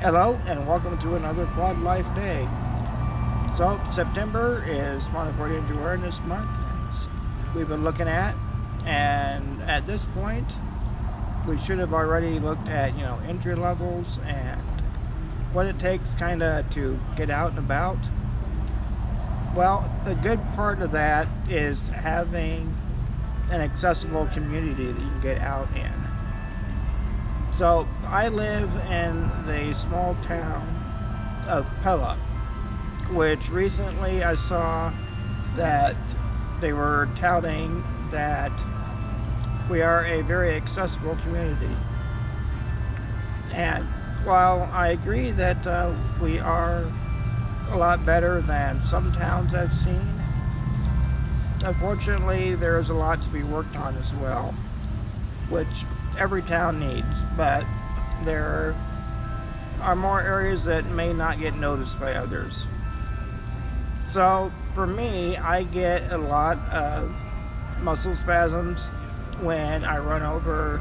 Hello and welcome to another Quad Life Day. So September is Monopoly Energy Awareness Month, as we've been looking at, and at this point we should have already looked at entry levels and what it takes kind of to get out and about. Well, the good part of that is having an accessible community that you can get out in. So I live in the small town of Pella, which recently I saw that they were touting that we are a very accessible community. And while I agree that we are a lot better than some towns I've seen, unfortunately there's a lot to be worked on as well, which every town needs, but there are more areas that may not get noticed by others. So for me, I get a lot of muscle spasms when I run over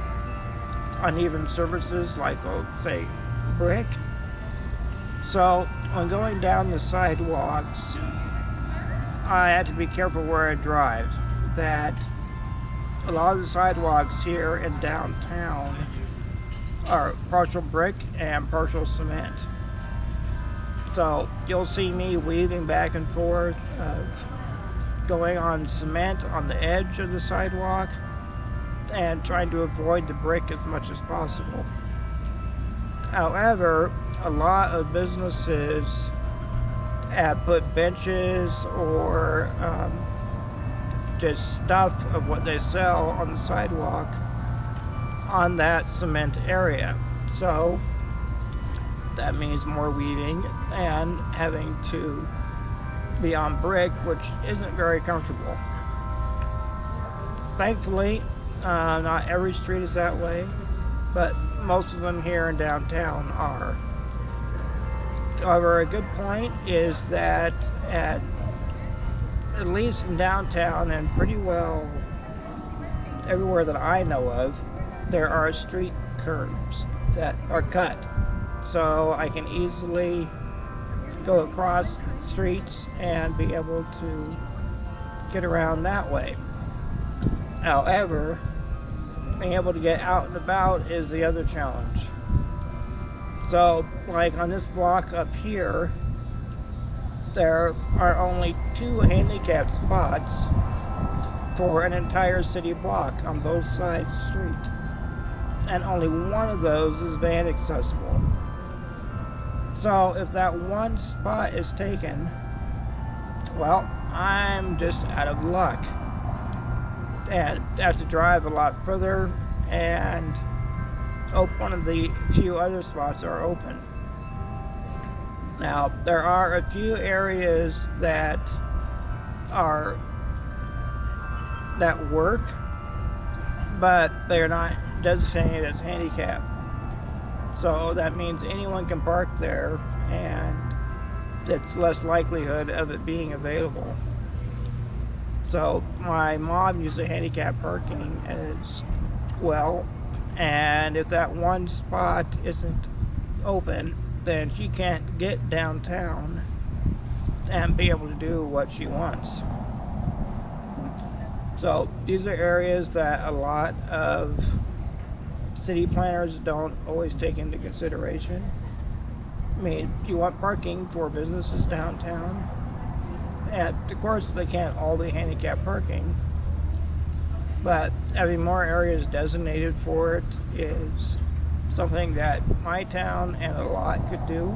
uneven surfaces like, say, brick. So when going down the sidewalks, I have to be careful where I drive. That a lot of the sidewalks here in downtown are partial brick and partial cement. So you'll see me weaving back and forth, going on cement on the edge of the sidewalk and trying to avoid the brick as much as possible. However, a lot of businesses have put benches or just stuff of what they sell on the sidewalk on that cement area. So that means more weaving and having to be on brick, which isn't very comfortable. Thankfully, not every street is that way, but most of them here in downtown are. However, a good point is that at least in downtown and pretty well everywhere that I know of, there are street curbs that are cut. So I can easily go across streets and be able to get around that way. However, being able to get out and about is the other challenge. So, like on this block up here, there are only 2 handicap spots for an entire city block on both sides of the street. And only one of those is van accessible. So if that one spot is taken, well, I'm just out of luck. And I have to drive a lot further, and one of the few other spots are open. Now, there are a few areas that work, but they are not designated as handicap. So that means anyone can park there, and it's less likelihood of it being available. So my mom uses handicap parking as well, and if that one spot isn't open, then she can't get downtown and be able to do what she wants. So these are areas that a lot of city planners don't always take into consideration. I mean, you want parking for businesses downtown, and of course they can't all be handicap parking, but having more areas designated for it is something that my town and a lot could do.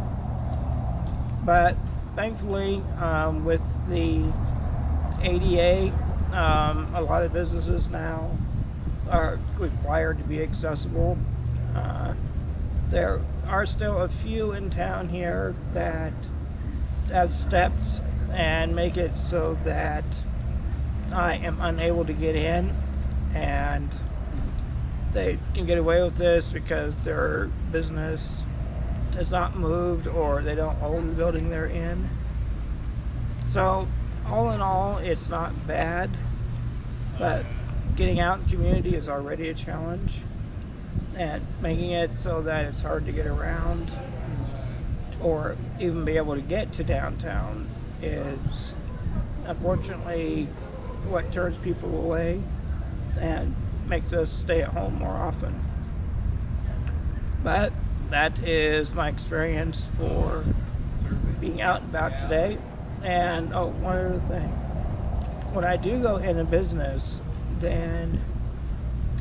But thankfully, with the ADA, a lot of businesses now are required to be accessible. There are still a few in town here that have steps and make it so that I am unable to get in, and they can get away with this because their business has not moved or they don't own the building they're in. So all in all, it's not bad, but getting out in the community is already a challenge, and making it so that it's hard to get around or even be able to get to downtown is unfortunately what turns people away and makes us stay at home more often. But that is my experience for being out and about today. And oh, one other thing. When I do go into business, then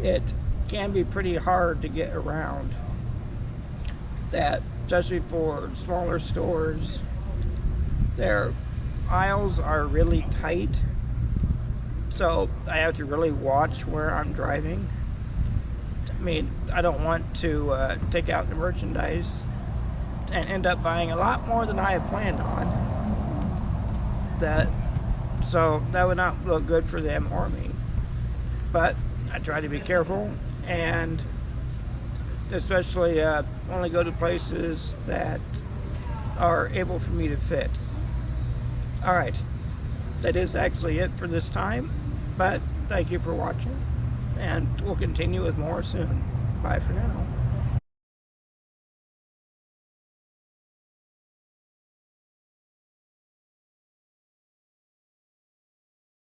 it can be pretty hard to get around. That, especially for smaller stores, their aisles are really tight. So I have to really watch where I'm driving. I mean, I don't want to take out the merchandise and end up buying a lot more than I had planned on. So that would not look good for them or me. But I try to be careful, and especially only go to places that are able for me to fit. Alright, that is actually it for this time, but thank you for watching, and we'll continue with more soon. Bye for now.